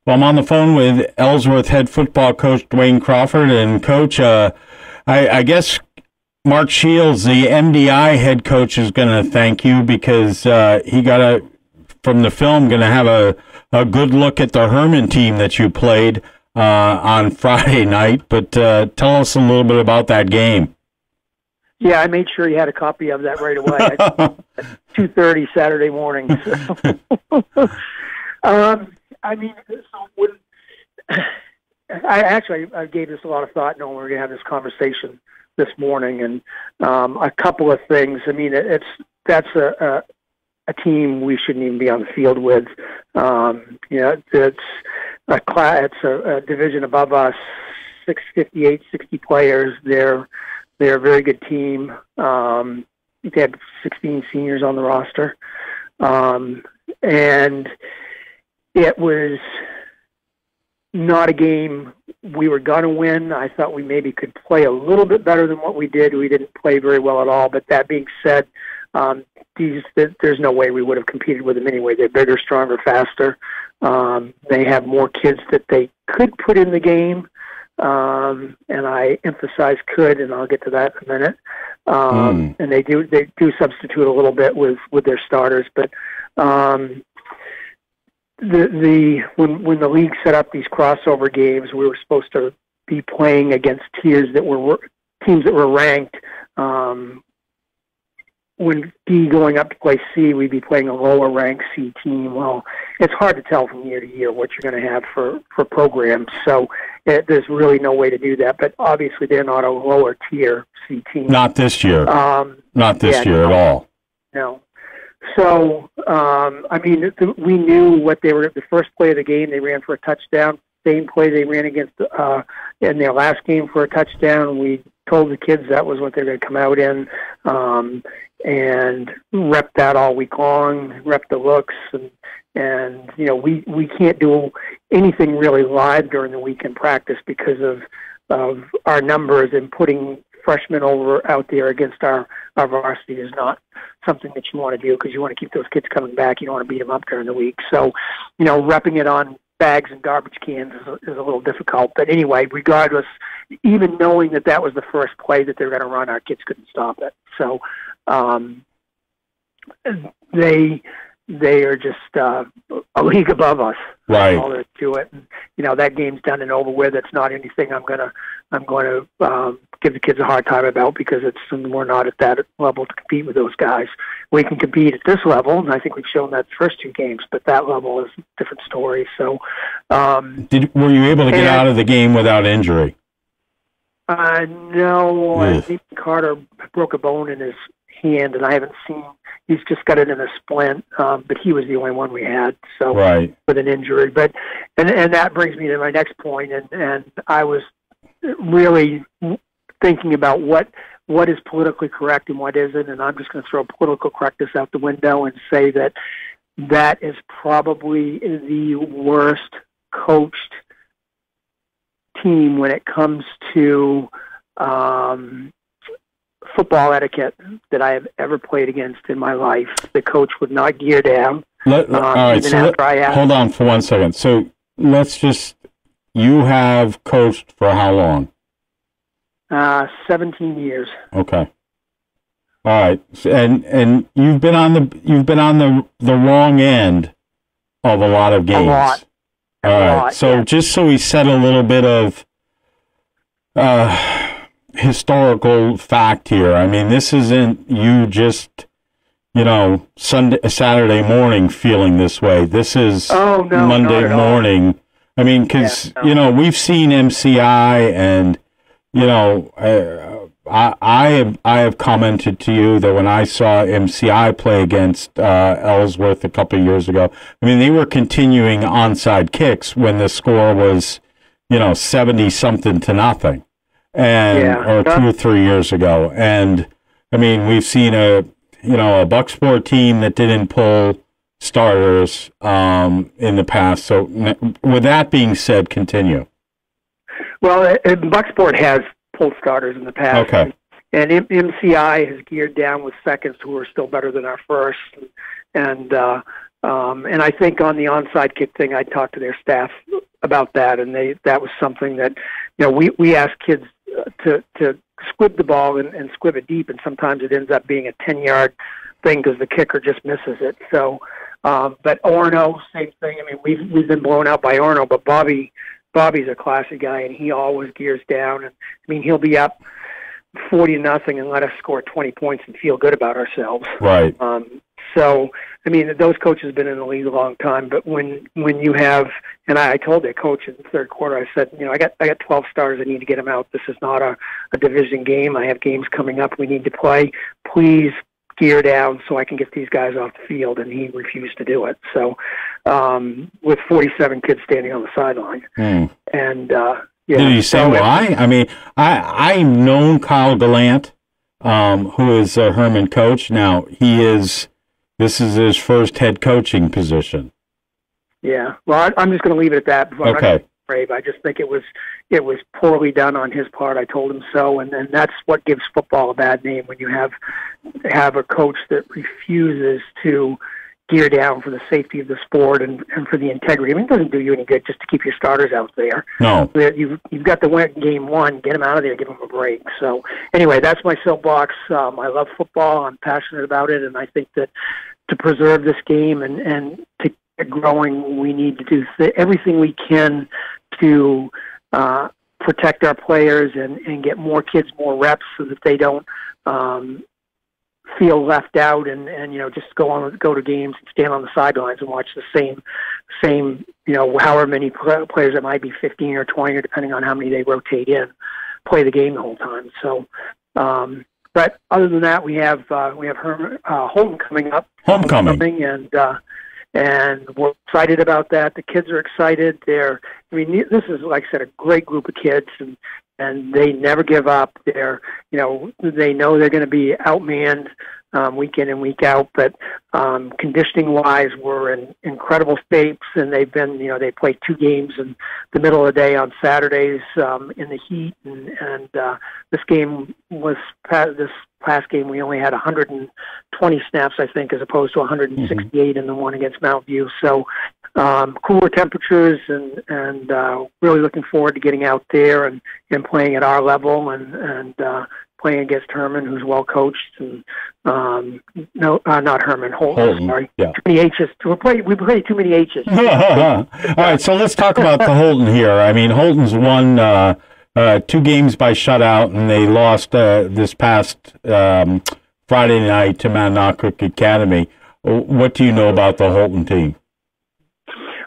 Well, I'm on the phone with Ellsworth head football coach Duane Crawford. And, Coach, I guess Mark Shields, the MDI head coach, is going to thank you because he got from the film, going to have a good look at the Hermon team that you played on Friday night. But tell us a little bit about that game. Yeah, I made sure you had a copy of that right away at 2:30 Saturday morning. So. I mean, so when, I gave this a lot of thought knowing we were going to have this conversation this morning, and a couple of things. I mean, that's a team we shouldn't even be on the field with. It's a division above us, 60 players. They're a very good team. They had 16 seniors on the roster, and it was not a game we were going to win. I thought we maybe could play a little bit better than what we did. We didn't play very well at all. But that being said, there's no way we would have competed with them anyway. They're bigger, stronger, faster. They have more kids that they could put in the game. And I emphasize could, and I'll get to that in a minute. And they do substitute a little bit with their starters, but when the league set up these crossover games, we were supposed to be playing against teams that were ranked. When D going up to play C, we'd be playing a lower ranked C team. Well, it's hard to tell from year to year what you're going to have for programs. So there's really no way to do that. But obviously, they're not a lower tier C team. Not this year. Not this year at all. No. So, I mean, we knew what they were. The first play of the game, they ran for a touchdown. Same play they ran against in their last game for a touchdown. We told the kids that was what they were going to come out in, and rep that all week long, rep the looks, and we can't do anything really live during the week in practice because of our numbers, and putting freshmen out there against our varsity is not something that you want to do because you want to keep those kids coming back. You don't want to beat them up during the week. So, repping it on bags and garbage cans is a little difficult. But anyway, regardless, even knowing that was the first play that they're going to run, our kids couldn't stop it. So they are just a league above us. Right. All there is to it. And, that game's done and over with. It's not anything I'm going to give the kids a hard time about because we're not at that level to compete with those guys. We can compete at this level, and I think we've shown that the first two games, but that level is a different story. So, were you able to get out of the game without injury? No. I think Carter broke a bone in his hand, and I haven't seen. He's just got it in a splint, but he was the only one we had. So right. With an injury, but and that brings me to my next point, and I was really thinking about what is politically correct and what isn't, and I'm just going to throw political correctness out the window and say that is probably the worst coached team when it comes to football etiquette that I have ever played against in my life. The coach would not gear down. All right, hold on for 1 second. So you have coached for how long? 17 years. Okay. All right, and you've been on the wrong end of a lot of games. A lot. All right. So just so we set a little bit of historical fact here. I mean, this isn't you just Saturday morning feeling this way. This is Monday morning. I mean, because we've seen MCI, and I have commented to you that when I saw MCI play against Ellsworth a couple of years ago, I mean, they were continuing onside kicks when the score was 70-something to nothing. Or 2 or 3 years ago. And I mean, we've seen a Bucksport team that didn't pull starters in the past. So with that being said, continue. Well, Bucksport has pulled starters in the past. Okay. And MCI has geared down with seconds who are still better than our first. And And I think on the onside kick thing, I talked to their staff about that, and that was something that, we ask kids to squib the ball and squib it deep, and sometimes it ends up being a 10-yard thing because the kicker just misses it. So, but Orno, same thing. I mean, we've been blown out by Orno, but Bobby's a classy guy, and he always gears down. And I mean, he'll be up 40-0 and let us score 20 points and feel good about ourselves. Right. So, I mean, those coaches have been in the league a long time, but when you have, and I told their coach in the third quarter, I said, I got 12 stars. I need to get them out. This is not a division game. I have games coming up we need to play. Please gear down so I can get these guys off the field, and he refused to do it. So, with 47 kids standing on the sideline. And, yeah. Did he say why? I mean, I've known Kyle Gallant, who is a Hermon coach. Now, this is his first head coaching position. Yeah. Well, I'm just going to leave it at that. Okay. Brave. I just think it was poorly done on his part. I told him so, and that's what gives football a bad name when you have a coach that refuses to gear down for the safety of the sport and for the integrity. I mean, it doesn't do you any good just to keep your starters out there. No. You've got to win game one. Get them out of there. Give them a break. So anyway, that's my soapbox. I love football. I'm passionate about it, and I think that to preserve this game and to get growing, we need to do everything we can to protect our players and get more kids more reps so that they don't feel left out and just go to games and stand on the sidelines and watch the same however many players, it might be 15 or 20 or depending on how many they rotate in, play the game the whole time. So but other than that, we have Houlton coming up, homecoming, and we're excited about that. The kids are excited. This is, like I said, a great group of kids, and they never give up. They know they're going to be outmanned week in and week out, but conditioning-wise, we're in incredible shapes, and they've been, they played 2 games in the middle of the day on Saturdays in the heat, and this past game we only had 120 snaps, I think, as opposed to 168 in the one against Mount View. So cooler temperatures, and really looking forward to getting out there and playing at our level and playing against Hermon, who's well coached, and not Hermon, Houlton. Sorry, yeah. Too many H's. We play too many H's. All right, so let's talk about the Houlton here. I mean, Houlton's won 2 games by shutout, and they lost this past Friday night to Mount Academy. What do you know about the Houlton team?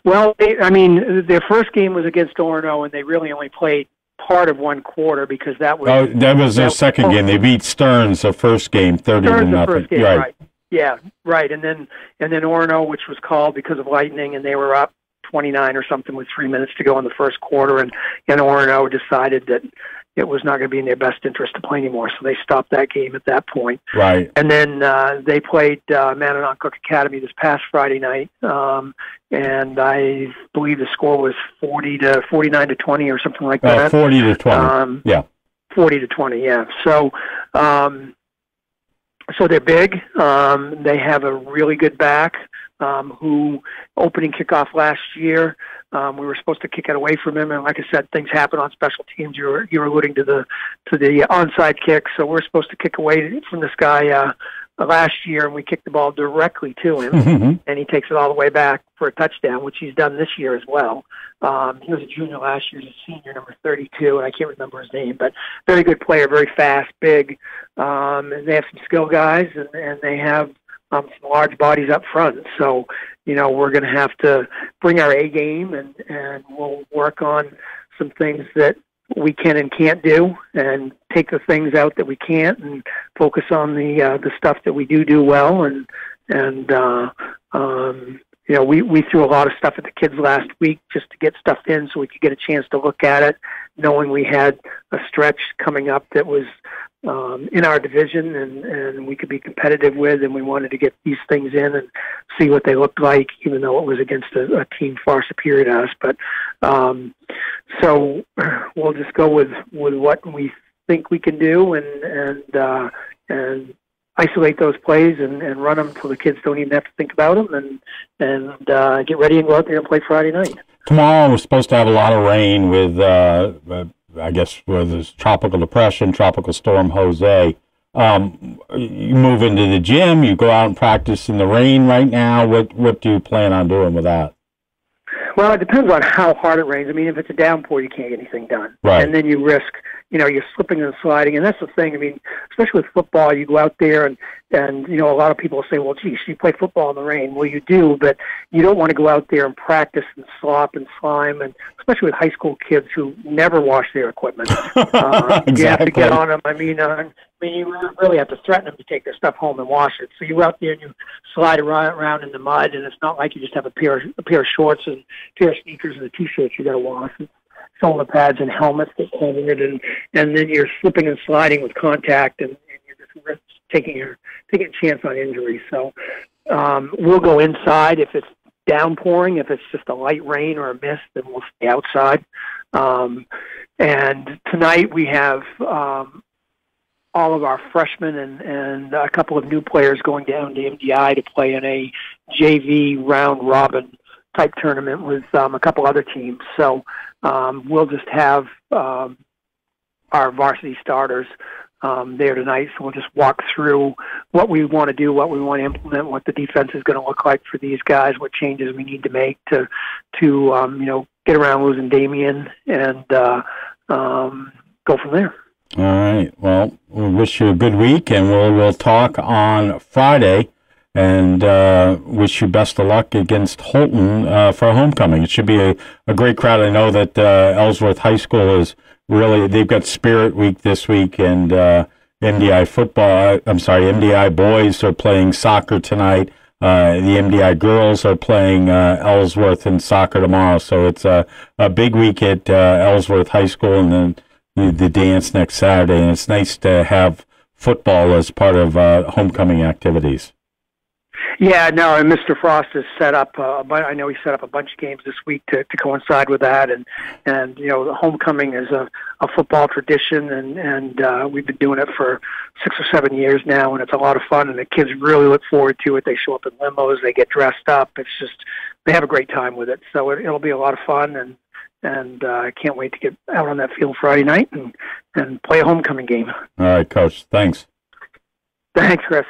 Well, their first game was against Orno, and they really only played part of one quarter because that was their second game. They beat Stearns the first game, 30-0. First game, right. Yeah, right. And then Orno, which was called because of lightning, and they were up 29 or something with 3 minutes to go in the first quarter, and Orno decided that it was not going to be in their best interest to play anymore, so they stopped that game at that point. Right. And then they played Mananock Academy this past Friday night, and I believe the score was 49-20 or something like that. 40-20. Yeah. 40-20. Yeah. So they're big. They have a really good back. Who opening kickoff last year, we were supposed to kick it away from him, and like I said, things happen on special teams. You were alluding to the onside kick, so we're supposed to kick away from this guy last year, and we kicked the ball directly to him, and he takes it all the way back for a touchdown, which he's done this year as well. He was a junior last year, he's a senior, number 32, and I can't remember his name, but very good player, very fast, big, and they have some skill guys, and they have some large bodies up front. So, we're going to have to bring our A game, and we'll work on some things that we can and can't do, and take the things out that we can't, and focus on the stuff that we do well. And we threw a lot of stuff at the kids last week just to get stuff in so we could get a chance to look at it, knowing we had a stretch coming up that was in our division and we could be competitive with, and we wanted to get these things in and see what they looked like, even though it was against a team far superior to us. But so we'll just go with what we think we can do, and isolate those plays and run them so the kids don't even have to think about them, and get ready and go out there and play Friday night. Tomorrow we're supposed to have a lot of rain with, I guess, with this tropical depression, tropical storm Jose. You move into the gym, you go out and practice in the rain right now. What do you plan on doing with that? Well, it depends on how hard it rains. I mean, if it's a downpour, you can't get anything done. Right. And then you risk, you're slipping and sliding. And that's the thing. I mean, especially with football, you go out there and a lot of people say, well, geez, you play football in the rain. Well, you do, but you don't want to go out there and practice and slop and slime, and especially with high school kids who never wash their equipment. Exactly. You have to get on them. I mean, you really have to threaten them to take their stuff home and wash it. So you go out there and you slide around in the mud, and it's not like you just have a pair of shorts and a pair of sneakers and a T-shirt you got to wash. It's shoulder pads and helmets that cover it, and then you're slipping and sliding with contact, and you're just taking a chance on injury. So we'll go inside if it's downpouring. If it's just a light rain or a mist, then we'll stay outside. And tonight we have all of our freshmen and a couple of new players going down to MDI to play in a JV round robin type tournament with a couple other teams. So we'll just have our varsity starters there tonight. So we'll just walk through what we want to do, what we want to implement, what the defense is going to look like for these guys, what changes we need to make to get around losing Damien and go from there. All right. Well, we wish you a good week, and we'll talk on Friday, and wish you best of luck against Houlton for homecoming. It should be a great crowd. I know that Ellsworth High School is they've got Spirit Week this week, and MDI boys are playing soccer tonight. The MDI girls are playing Ellsworth in soccer tomorrow. So it's a big week at Ellsworth High School, and then the dance next Saturday, and it's nice to have football as part of homecoming activities. Yeah, no, and Mr. Frost has set up. I know he set up a bunch of games this week to coincide with that, and the homecoming is a football tradition, and we've been doing it for 6 or 7 years now, and it's a lot of fun, and the kids really look forward to it. They show up in limos, they get dressed up. It's just they have a great time with it, so it'll be a lot of fun, and I can't wait to get out on that field Friday night and play a homecoming game. All right, Coach. Thanks. Thanks, Chris.